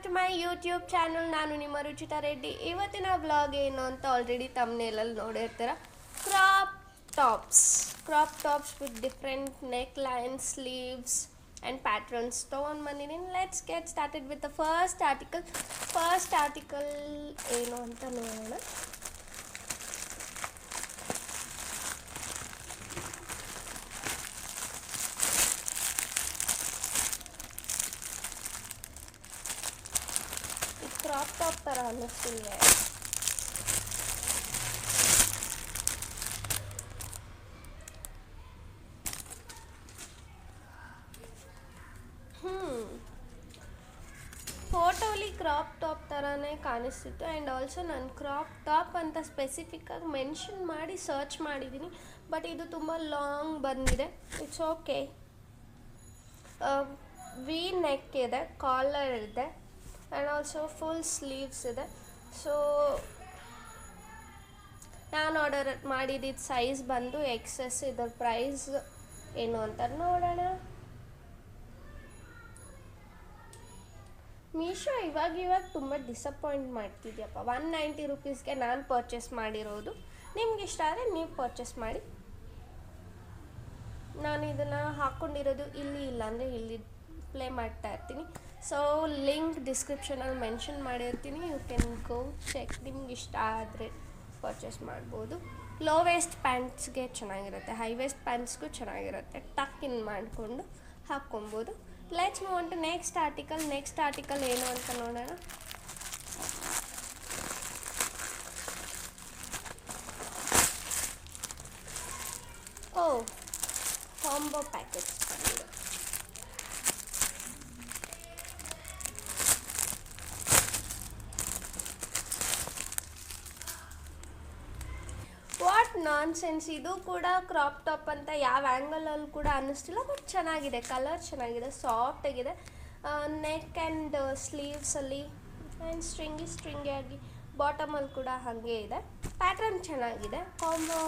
To my YouTube channel. ನಾನು ನಿಮ್ಮ ರುಚಿತಾ ರೆಡ್ಡಿ. ಇವತ್ತಿನ ವ್ಲಾಗ್ ಏನು ಅಂತ ಆಲ್ರೆಡಿ ತಮ್ನೇಲಲ್ಲಿ ನೋಡಿರ್ತೀರ. Crop tops with different neck line, sleeves and patterns ತೊಗೊಂಡು let's get started with the first article ಏನು ಅಂತ ನೋಡೋಣ. ಕ್ರಾಪ್ ಟಾಪ್ ಥರ ಅನ್ನಿಸ್ತಿದೆ. ಫೋಟೋಲಿ ಕ್ರಾಪ್ ಟಾಪ್ ಥರನೇ ಕಾಣಿಸ್ತಿತ್ತು. ಆ್ಯಂಡ್ ಆಲ್ಸೋ ನಾನು ಕ್ರಾಪ್ ಟಾಪ್ ಅಂತ ಸ್ಪೆಸಿಫಿಕ್ಕಾಗಿ ಮೆನ್ಷನ್ ಮಾಡಿ ಸರ್ಚ್ ಮಾಡಿದ್ದೀನಿ, ಬಟ್ ಇದು ತುಂಬ ಲಾಂಗ್ ಬಂದಿದೆ. It's okay. ವಿ ನೆಕ್ ಇದೆ, ಕಾಲರ್ ಇದೆ ಆ್ಯಂಡ್ ಆಲ್ಸೋ ಫುಲ್ ಸ್ಲೀವ್ಸ್ ಇದೆ. ಸೊ ನಾನು ಆರ್ಡರ್ ಮಾಡಿದ್ದಿದ್ದು ಸೈಜ್ ಬಂದು XS. ಇದರ ಪ್ರೈಸ್ ಏನು ಅಂತ ನೋಡೋಣ. ಮೀಶೋ ಇವಾಗ ತುಂಬ ಡಿಸಪಾಯಿಂಟ್ ಮಾಡ್ತಿದ್ಯಪ್ಪ. 190 ರುಪೀಸ್ಗೆ ನಾನು ಪರ್ಚೇಸ್ ಮಾಡಿರೋದು. ನಿಮ್ಗೆ ಇಷ್ಟ ಆದರೆ ನೀವು ಪರ್ಚೇಸ್ ಮಾಡಿ. ನಾನು ಇದನ್ನು ಹಾಕ್ಕೊಂಡಿರೋದು ಇಲ್ಲಿ, ಇಲ್ಲಾಂದರೆ ಇಲ್ಲಿ ಪ್ಲೇ ಮಾಡ್ತಾ ಇರ್ತೀನಿ. ಸೊ ಲಿಂಕ್ ಡಿಸ್ಕ್ರಿಪ್ಷನಲ್ಲಿ ಮೆನ್ಷನ್ ಮಾಡಿರ್ತೀನಿ. You can go check. ನಿಮ್ಗೆ ಇಷ್ಟ ಆದರೆ ಪರ್ಚೇಸ್ ಮಾಡ್ಬೋದು. ಲೋ ವೇಸ್ಟ್ ಪ್ಯಾಂಟ್ಸ್ಗೆ ಚೆನ್ನಾಗಿರುತ್ತೆ, ಹೈ ವೇಸ್ಟ್ ಪ್ಯಾಂಟ್ಸ್ಗೂ ಚೆನ್ನಾಗಿರುತ್ತೆ. ಟಕ್ ಇನ್ ಮಾಡಿಕೊಂಡು ಹಾಕ್ಕೊಬೋದು. Let's move on to next article ಏನು ಅಂತ ನೋಡೋಣ. ಕಾಂಬೋ ಪ್ಯಾಕೆಟ್ಸ್ ಬಂದಿದೆ. What nonsense. ಇದು ಕೂಡ ಕ್ರಾಪ್ ಟಾಪ್ ಅಂತ ಯಾವ ಆ್ಯಂಗಲಲ್ಲಿ ಕೂಡ ಅನ್ನಿಸ್ತಿಲ್ಲ, ಬಟ್ ಚೆನ್ನಾಗಿದೆ. ಕಲರ್ ಚೆನ್ನಾಗಿದೆ, ಸಾಫ್ಟ್ ಆಗಿದೆ. ನೆಕ್ ಆ್ಯಂಡ್ ಸ್ಲೀವ್ಸಲ್ಲಿ ಆ್ಯಂಡ್ ಸ್ಟ್ರಿಂಗಿಯಾಗಿ ಬಾಟಮಲ್ಲಿ ಕೂಡ ಹಾಗೆ ಇದೆ. ಪ್ಯಾಟ್ರನ್ ಚೆನ್ನಾಗಿದೆ. Combo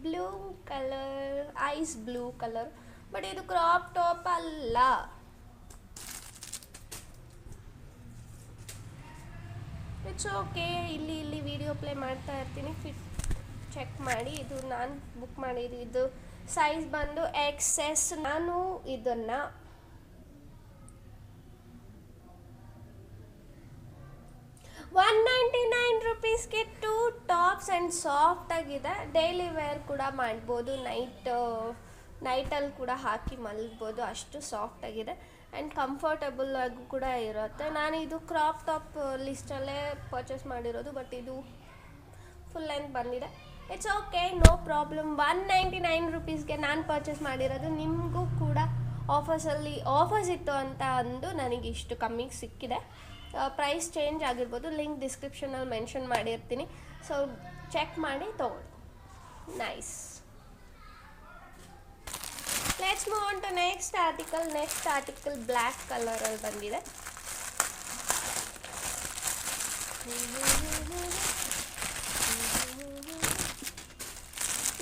blue colour, ice blue colour, but ಇದು ಕ್ರಾಪ್ ಟಾಪ್ ಅಲ್ಲ. It's okay. ಇಲ್ಲಿ ವಿಡಿಯೋ ಪ್ಲೇ ಮಾಡ್ತಾ ಇರ್ತೀನಿ, ಫಿಟ್ ಚೆಕ್ ಮಾಡಿ. ಇದು ನಾನು ಬುಕ್ ಮಾಡಿದ್ದು ಸೈಜ್ ಬಂದು XS. ನಾನು ಇದನ್ನು 199 ರುಪೀಸ್ಗೆ 2 ಟಾಪ್ಸ್ ಆ್ಯಂಡ್ ಸಾಫ್ಟ್ ಆಗಿದೆ. ಡೈಲಿ ವೇರ್ ಕೂಡ ಮಾಡ್ಬೋದು, ನೈಟಲ್ಲಿ ಕೂಡ ಹಾಕಿ ಮಲಗ್ಬೋದು. ಅಷ್ಟು ಸಾಫ್ಟ್ ಆಗಿದೆ ಆ್ಯಂಡ್ ಕಂಫರ್ಟಬಲ್ ಆಗಿ ಕೂಡ ಇರುತ್ತೆ. ನಾನು ಇದು ಕ್ರಾಪ್ ಟಾಪ್ ಲಿಸ್ಟಲ್ಲೇ ಪರ್ಚೇಸ್ ಮಾಡಿರೋದು, ಬಟ್ ಇದು ಫುಲ್ ಲೆಂತ್ ಬಂದಿದೆ. It's okay, no problem. 199 ರುಪೀಸ್ಗೆ ನಾನು ಪರ್ಚೇಸ್ ಮಾಡಿರೋದು. ನಿಮಗೂ ಕೂಡ ಆಫರ್ಸ್ ಇತ್ತು ಅಂತ ಅಂದು ನನಗೆ ಇಷ್ಟು ಕಮ್ಮಿಗೆ ಸಿಕ್ಕಿದೆ. ಪ್ರೈಸ್ ಚೇಂಜ್ ಆಗಿರ್ಬೋದು, ಲಿಂಕ್ ಡಿಸ್ಕ್ರಿಪ್ಷನಲ್ಲಿ ಮೆನ್ಷನ್ ಮಾಡಿರ್ತೀನಿ. ಸೊ ಚೆಕ್ ಮಾಡಿ ತೊಗೊಳ್ಳಿ. Nice. Let's move on to next article black ಕಲರಲ್ಲಿ ಬಂದಿದೆ.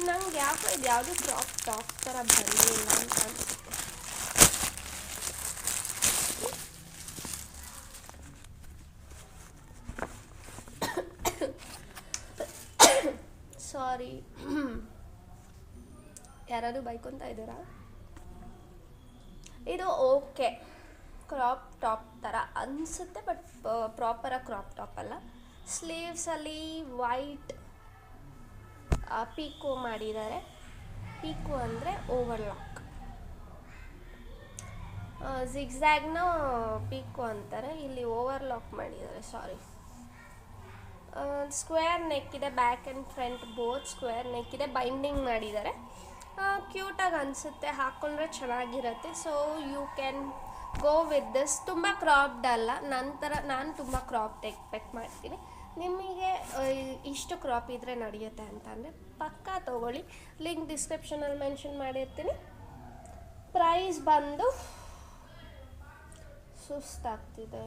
ನಂಗೆ ಯಾಕೋ ಇದು ಯಾವುದು ಕ್ರಾಪ್ ಟಾಪ್ ಥರ ಬಂದಿಲ್ಲ ಅಂತ ಅನಿಸುತ್ತೆ. ಸಾರಿ, ಯಾರಾದರೂ ಬೈಕೊಂತ ಇದ್ದೀರಾ? ಇದು ಓಕೆ, ಕ್ರಾಪ್ ಟಾಪ್ ಥರ ಅನಿಸುತ್ತೆ, ಬಟ್ ಪ್ರಾಪರಾಗಿ ಕ್ರಾಪ್ ಟಾಪ್ ಅಲ್ಲ. ಸ್ಲೀವ್ಸಲ್ಲಿ ವೈಟ್ ಪೀಕೋ ಮಾಡಿದ್ದಾರೆ. ಪೀಕೋ ಅಂದರೆ ಓವರ್ಲಾಕ್. ಜಿಗ್ಜ್ಯಾಗ್ನ ಪೀಕೋ ಅಂತಾರೆ, ಇಲ್ಲಿ ಓವರ್ಲಾಕ್ ಮಾಡಿದ್ದಾರೆ. ಸಾರಿ. ಸ್ಕ್ವೇರ್ ನೆಕ್ ಇದೆ, back and front both square neck ಇದೆ. ಬೈಂಡಿಂಗ್ ಮಾಡಿದ್ದಾರೆ. ಕ್ಯೂಟಾಗಿ ಅನಿಸುತ್ತೆ, ಹಾಕ್ಕೊಂಡ್ರೆ ಚೆನ್ನಾಗಿರುತ್ತೆ. So you can go with this. ತುಂಬ ಕ್ರಾಪ್ಡ್ ಅಲ್ಲ, ನಾನು ತುಂಬ ಕ್ರಾಪ್ ಎಕ್ಸ್ಪೆಕ್ಟ್ ಮಾಡ್ತೀನಿ. ನಿಮಗೆ ಇಷ್ಟು ಕ್ರಾಪ್ ಇದ್ದರೆ ನಡೆಯುತ್ತೆ ಅಂತ ಅಂದರೆ ಪಕ್ಕಾ ತೊಗೊಳ್ಳಿ. ಲಿಂಕ್ ಡಿಸ್ಕ್ರಿಪ್ಷನಲ್ಲಿ ಮೆನ್ಷನ್ ಮಾಡಿರ್ತೀನಿ. ಪ್ರೈಸ್ ಬಂದು ಸುಸ್ತಾಗ್ತಿದೆ.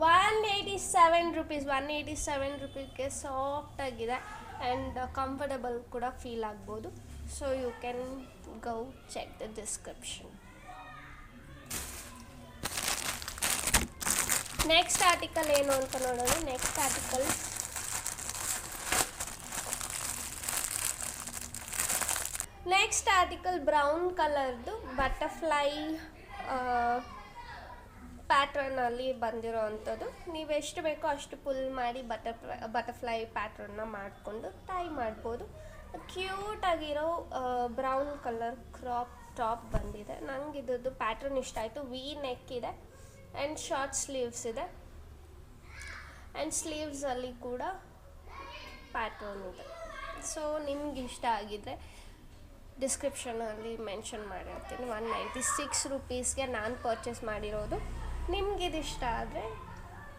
187 rupees, 187 rupeesಗೆ ಸಾಫ್ಟಾಗಿದೆ ಆ್ಯಂಡ್ ಕಂಫರ್ಟಬಲ್ ಕೂಡ ಫೀಲ್ ಆಗ್ಬೋದು. So you can go check the description. Next article ಏನು ಅಂತ ನೋಡೋಣ. ನೆಕ್ಸ್ಟ್ ಆರ್ಟಿಕಲ್ ಬ್ರೌನ್ ಕಲರ್ದು ಬಟರ್ಫ್ಲೈ ಪ್ಯಾಟ್ರನಲ್ಲಿ ಬಂದಿರೋ ಅಂಥದ್ದು. ನೀವು ಎಷ್ಟು ಬೇಕೋ ಅಷ್ಟು ಪುಲ್ ಮಾಡಿ ಬಟರ್ಫ್ಲೈ ಪ್ಯಾಟ್ರನ್ನ ಮಾಡಿಕೊಂಡು ಟೈ ಮಾಡ್ಬೋದು. ಕ್ಯೂಟಾಗಿರೋ ಬ್ರೌನ್ ಕಲರ್ ಕ್ರಾಪ್ ಟಾಪ್ ಬಂದಿದೆ. ನಂಗೆ ಇದ್ದು ಪ್ಯಾಟ್ರನ್ ಇಷ್ಟ ಆಯಿತು. ವಿ ನೆಕ್ ಇದೆ ಆ್ಯಂಡ್ ಶಾರ್ಟ್ ಸ್ಲೀವ್ಸ್ ಇದೆ ಆ್ಯಂಡ್ ಸ್ಲೀವ್ಸಲ್ಲಿ ಕೂಡ ಪ್ಯಾಟ್ರನ್ ಇದೆ. ಸೊ ನಿಮ್ಗೆ ಇಷ್ಟ ಆಗಿದ್ದರೆ ಡಿಸ್ಕ್ರಿಪ್ಷನಲ್ಲಿ ಮೆನ್ಷನ್ ಮಾಡಿರ್ತೀನಿ. 196 rupeesಗೆ ನಾನು ಪರ್ಚೇಸ್ ಮಾಡಿರೋದು. ನಿಮ್ಗೆ ಇಷ್ಟ ಆದರೆ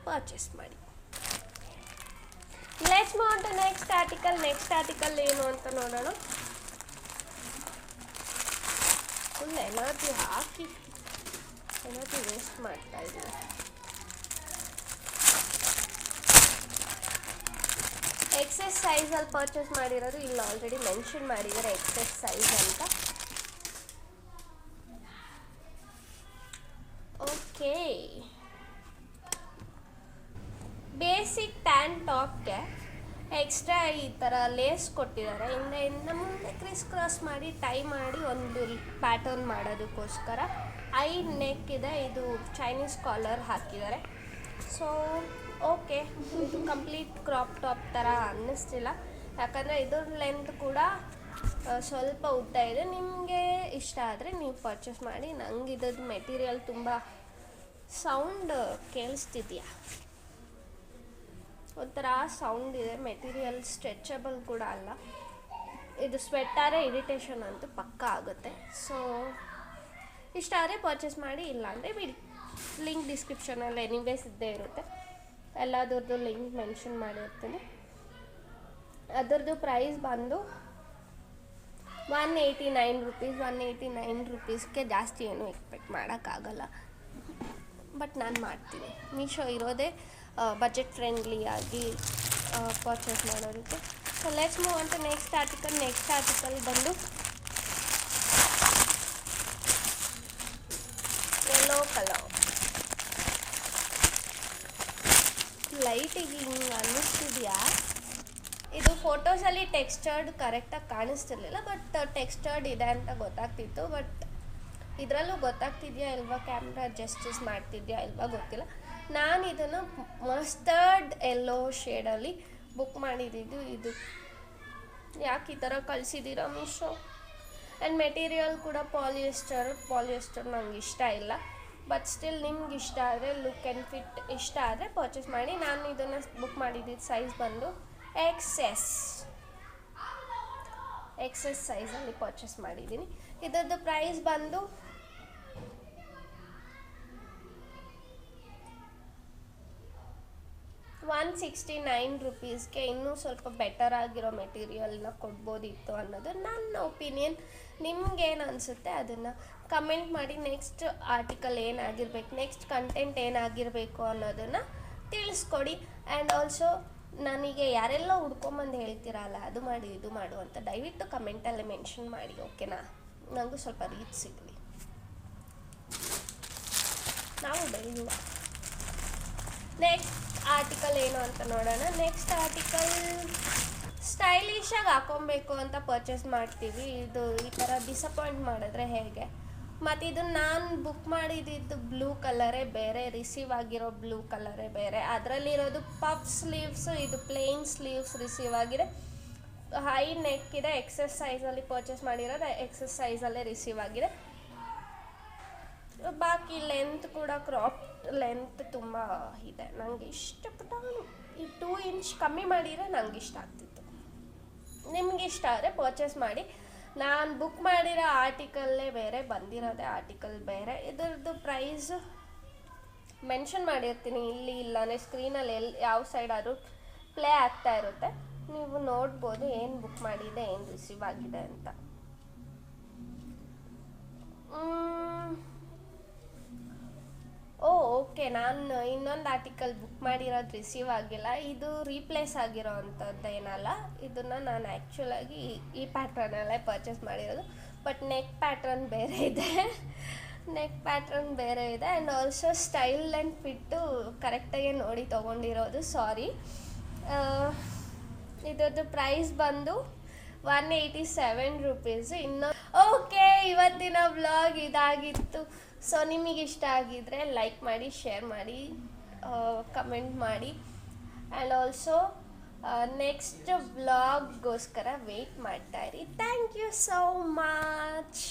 ಪರ್ಚೇಸ್ ಮಾಡಿ. Let's move on to next article ಏನು ಅಂತ ನೋಡೋಣ. ಫುಲ್ ಎನರ್ಜಿ ಹಾಕಿ ಎನರ್ಜಿ ವೇಸ್ಟ್ ಮಾಡ್ತಾ ಇದ್ದೀನಿ. ಎಕ್ಸೆಸ್ ಸೈಜಲ್ಲಿ ಪರ್ಚೇಸ್ ಮಾಡಿರೋದು. ಇಲ್ಲಿ ಆಲ್ರೆಡಿ ಮೆನ್ಷನ್ ಮಾಡಿದ್ದಾರೆ ಎಕ್ಸೆಸ್ ಸೈಜ್ ಅಂತ. ಓಕೆ, ಬೇಸಿಕ್ ಟ್ಯಾನ್ ಟಾಪ್ಗೆ ಎಕ್ಸ್ಟ್ರಾ ಈ ಥರ ಲೇಸ್ ಕೊಟ್ಟಿದ್ದಾರೆ. ಹಿಂದೆ ಮುಂದೆ ಕ್ರಿಸ್ ಕ್ರಾಸ್ ಮಾಡಿ ಟೈ ಮಾಡಿ ಒಂದು ಪ್ಯಾಟರ್ನ್ ಮಾಡೋದಕ್ಕೋಸ್ಕರ. ಐ ನೆಕ್ ಇದೆ. ಇದು ಚೈನೀಸ್ ಕಾಲರ್ ಹಾಕಿದ್ದಾರೆ. ಸೊ ಓಕೆ, ಇದು ಕಂಪ್ಲೀಟ್ ಕ್ರಾಪ್ ಟಾಪ್ ಥರ ಅನ್ನಿಸ್ತಿಲ್ಲ, ಯಾಕಂದರೆ ಇದ್ರ ಲೆಂತ್ ಕೂಡ ಸ್ವಲ್ಪ ಉದ್ದ ಇದೆ. ನಿಮಗೆ ಇಷ್ಟ ಆದರೆ ನೀವು ಪರ್ಚೇಸ್ ಮಾಡಿ. ನಂಗೆ ಇದ್ರದ್ದು ಮೆಟೀರಿಯಲ್ ತುಂಬ ಸೌಂಡ್ ಕೇಳಿಸ್ತಿದೆಯಾ, ಒಂಥರ ಸೌಂಡ್ ಇದೆ. ಮೆಟೀರಿಯಲ್ ಸ್ಟ್ರೆಚಬಲ್ ಕೂಡ ಅಲ್ಲ. ಇದು ಸ್ವೆಟ್ಟಾರೆ ಇರಿಟೇಷನ್ ಅಂತೂ ಪಕ್ಕ ಆಗುತ್ತೆ. ಸೊ ಇಷ್ಟ ಆದರೆ ಪರ್ಚೇಸ್ ಮಾಡಿ, ಇಲ್ಲಾಂದರೆ ಬಿಡಿ. ಲಿಂಕ್ ಡಿಸ್ಕ್ರಿಪ್ಷನಲ್ಲಿ ಎನಿವೇಸ್ ಇದ್ದೇ ಇರುತ್ತೆ. ಎಲ್ಲದರದ್ದು ಲಿಂಕ್ ಮೆನ್ಷನ್ ಮಾಡಿರ್ತೀನಿ. ಅದರದ್ದು ಪ್ರೈಸ್ ಬಂದು 189 rupees. 189 rupeesಗೆ ಜಾಸ್ತಿ ಏನೂ ಎಕ್ಸ್ಪೆಕ್ಟ್ ಮಾಡೋಕ್ಕಾಗಲ್ಲ, ಬಟ್ ನಾನು ಮಾಡ್ತೀನಿ. ಮೀಶೋ ಇರೋದೇ ಬಜೆಟ್ ಫ್ರೆಂಡ್ಲಿ ಆಗಿ ಪರ್ಚೇಸ್ ಮಾಡೋದಕ್ಕೆ. So let's move on to next article ಬಂದು ಯೆಲ್ಲೋ ಕಲರ್. ಲೈಟಿಗೆ ಹಿಂಗೆ ಅನ್ನಿಸ್ತಿದೆಯಾ? ಇದು ಫೋಟೋಸಲ್ಲಿ ಟೆಕ್ಸ್ಚರ್ಡ್ ಕರೆಕ್ಟಾಗಿ ಕಾಣಿಸ್ತಿರ್ಲಿಲ್ಲ, ಬಟ್ ಟೆಕ್ಸ್ಚರ್ಡ್ ಇದೆ ಅಂತ ಗೊತ್ತಾಗ್ತಿತ್ತು. ಬಟ್ ಇದರಲ್ಲೂ ಗೊತ್ತಾಗ್ತಿದೆಯಾ ಇಲ್ವಾ, ಕ್ಯಾಮ್ರಾ ಜಸ್ಟಿಸ್ ಮಾಡ್ತಿದೆಯಾ ಇಲ್ವಾ ಗೊತ್ತಿಲ್ಲ. ನಾನು ಇದನ್ನು ಮಸ್ಟರ್ಡ್ ಯೆಲ್ಲೋ ಶೇಡಲ್ಲಿ ಬುಕ್ ಮಾಡಿದ್ದು. ಇದು ಯಾಕೆ ಈ ಥರ ಕಳಿಸಿದ್ದೀರಾ ಮೀಶೋ? ಆ್ಯಂಡ್ ಮೆಟೀರಿಯಲ್ ಕೂಡ ಪಾಲಿಯೆಸ್ಟರ್ ನಂಗೆ ಇಷ್ಟ ಇಲ್ಲ. ಬಟ್ ಸ್ಟಿಲ್ ನಿಮ್ಗೆ ಇಷ್ಟ ಆದರೆ, ಲುಕ್ ಆ್ಯಂಡ್ ಫಿಟ್ ಇಷ್ಟ ಆದರೆ ಪರ್ಚೇಸ್ ಮಾಡಿ. ನಾನು ಇದನ್ನು ಬುಕ್ ಮಾಡಿದ್ದಿದ್ದು ಸೈಜ್ ಬಂದು ಎಕ್ಸೆಸ್ ಸೈಜಲ್ಲಿ ಪರ್ಚೇಸ್ ಮಾಡಿದ್ದೀನಿ. ಇದರದ್ದು ಪ್ರೈಸ್ ಬಂದು ₹169. ಇನ್ನೂ ಸ್ವಲ್ಪ ಬೆಟರ್ ಆಗಿರೋ ಮೆಟೀರಿಯಲ್ನ ಕೊಡ್ಬೋದಿತ್ತು ಅನ್ನೋದು ನನ್ನ ಒಪಿನಿಯನ್. ನಿಮ್ಗೇನು ಅನಿಸುತ್ತೆ ಅದನ್ನು ಕಮೆಂಟ್ ಮಾಡಿ. ನೆಕ್ಸ್ಟ್ ಆರ್ಟಿಕಲ್ ಏನಾಗಿರ್ಬೇಕು, ನೆಕ್ಸ್ಟ್ ಕಂಟೆಂಟ್ ಏನಾಗಿರಬೇಕು ಅನ್ನೋದನ್ನು ತಿಳಿಸ್ಕೊಡಿ. ಆ್ಯಂಡ್ ಆಲ್ಸೋ ನನಗೆ ಯಾರೆಲ್ಲ ಹುಡ್ಕೊಂಬಂದು ಹೇಳ್ತೀರಲ್ಲ ಅದು ಮಾಡು ಇದು ಮಾಡು ಅಂತ ದಯವಿಟ್ಟು ಕಮೆಂಟಲ್ಲಿ ಮೆನ್ಷನ್ ಮಾಡಿ, ಓಕೆನಾ? ನನಗೂ ಸ್ವಲ್ಪ ರೀಚ್ ಸಿಗಲಿ, ನಾವು ಬೆಳೆಯುವ. ನೆಕ್ಸ್ಟ್ ಆರ್ಟಿಕಲ್ ಏನು ಅಂತ ನೋಡೋಣ. ನೆಕ್ಸ್ಟ್ ಆರ್ಟಿಕಲ್ ಸ್ಟೈಲಿಶಾಗಿ ಹಾಕೊಬೇಕು ಅಂತ ಪರ್ಚೇಸ್ ಮಾಡ್ತೀವಿ. ಇದು ಈ ಥರ ಡಿಸಪಾಯಿಂಟ್ ಮಾಡಿದ್ರೆ ಹೇಗೆ? ಮತ್ತು ಇದು ನಾನು ಬುಕ್ ಮಾಡಿದ್ದು ಬ್ಲೂ ಕಲರೇ ಬೇರೆ, ರಿಸೀವ್ ಆಗಿರೋ ಬ್ಲೂ ಕಲರೇ ಬೇರೆ. ಅದರಲ್ಲಿರೋದು ಪಫ್ ಸ್ಲೀವ್ಸು, ಇದು ಪ್ಲೇನ್ ಸ್ಲೀವ್ಸ್ ರಿಸೀವ್ ಆಗಿದೆ. ಹೈ ನೆಕ್ ಇದೆ. ಎಕ್ಸೆಸ್ ಸೈಜಲ್ಲಿ ಪರ್ಚೇಸ್ ಮಾಡಿರೋದು, ಎಕ್ಸೆಸ್ ಸೈಜಲ್ಲೇ ರಿಸೀವ್ ಆಗಿದೆ. ಬಾಕಿ ಲೆಂತ್ ಕೂಡ ಕ್ರಾಪ್ ಲೆಂತ್ ತುಂಬ ಇದೆ. ನನಗೆ ಇಷ್ಟಪಟ್ಟು ಈ 2 ಇಂಚ್ ಕಮ್ಮಿ ಮಾಡಿದರೆ ನನಗೆ ಇಷ್ಟ ಆಗ್ತಿತ್ತು. ನಿಮ್ಗೆ ಇಷ್ಟ ಆದರೆ ಪರ್ಚೇಸ್ ಮಾಡಿ. ನಾನು ಬುಕ್ ಮಾಡಿರೋ ಆರ್ಟಿಕಲ್ಲೇ ಬೇರೆ, ಬಂದಿರೋದೇ ಆರ್ಟಿಕಲ್ ಬೇರೆ. ಇದರದ್ದು ಪ್ರೈಸ್ ಮೆನ್ಷನ್ ಮಾಡಿರ್ತೀನಿ ಇಲ್ಲಿ, ಇಲ್ಲಾಂದರೆ ಸ್ಕ್ರೀನಲ್ಲಿ ಯಾವ ಸೈಡ್ ಆದರೂ ಪ್ಲೇ ಆಗ್ತಾ ಇರುತ್ತೆ, ನೀವು ನೋಡ್ಬೋದು ಏನು ಬುಕ್ ಮಾಡಿದೆ, ಏನು ರಿಸೀವ್ ಆಗಿದೆ ಅಂತ. ಓ ಓಕೆ, ನಾನು ಇನ್ನೊಂದು ಆರ್ಟಿಕಲ್ ಬುಕ್ ಮಾಡಿರೋದು ರಿಸೀವ್ ಆಗಿಲ್ಲ. ಇದು ರೀಪ್ಲೇಸ್ ಆಗಿರೋ ಅಂಥದ್ದು ಏನಲ್ಲ, ಇದನ್ನು ನಾನು ಆ್ಯಕ್ಚುಲಾಗಿ ಈ ಪ್ಯಾಟ್ರನಲ್ಲೇ ಪರ್ಚೇಸ್ ಮಾಡಿರೋದು. ಬಟ್ ನೆಕ್ ಪ್ಯಾಟ್ರನ್ ಬೇರೆ ಇದೆ. ನೆಕ್ ಪ್ಯಾಟ್ರನ್ ಬೇರೆ ಇದೆ and also style and fit ಕರೆಕ್ಟಾಗಿ ನೋಡಿ ತೊಗೊಂಡಿರೋದು, ಸಾರಿ. ಇದ್ರದ್ದು ಪ್ರೈಸ್ ಬಂದು 187 ರುಪೀಸು. ಇನ್ನು ಓಕೆ, ಇವತ್ತಿನ ವ್ಲಾಗ್ ಇದಾಗಿತ್ತು. ಸೊ ನಿಮಗೆ ಇಷ್ಟ ಆಗಿದ್ದರೆ ಲೈಕ್ ಮಾಡಿ, ಶೇರ್ ಮಾಡಿ, ಕಮೆಂಟ್ ಮಾಡಿ ಆ್ಯಂಡ್ ಆಲ್ಸೋ ನೆಕ್ಸ್ಟ್ ವ್ಲಾಗ್ಗೋಸ್ಕರ ವೆಯ್ಟ್ ಮಾಡ್ತಾಯಿರಿ. Thank you so much.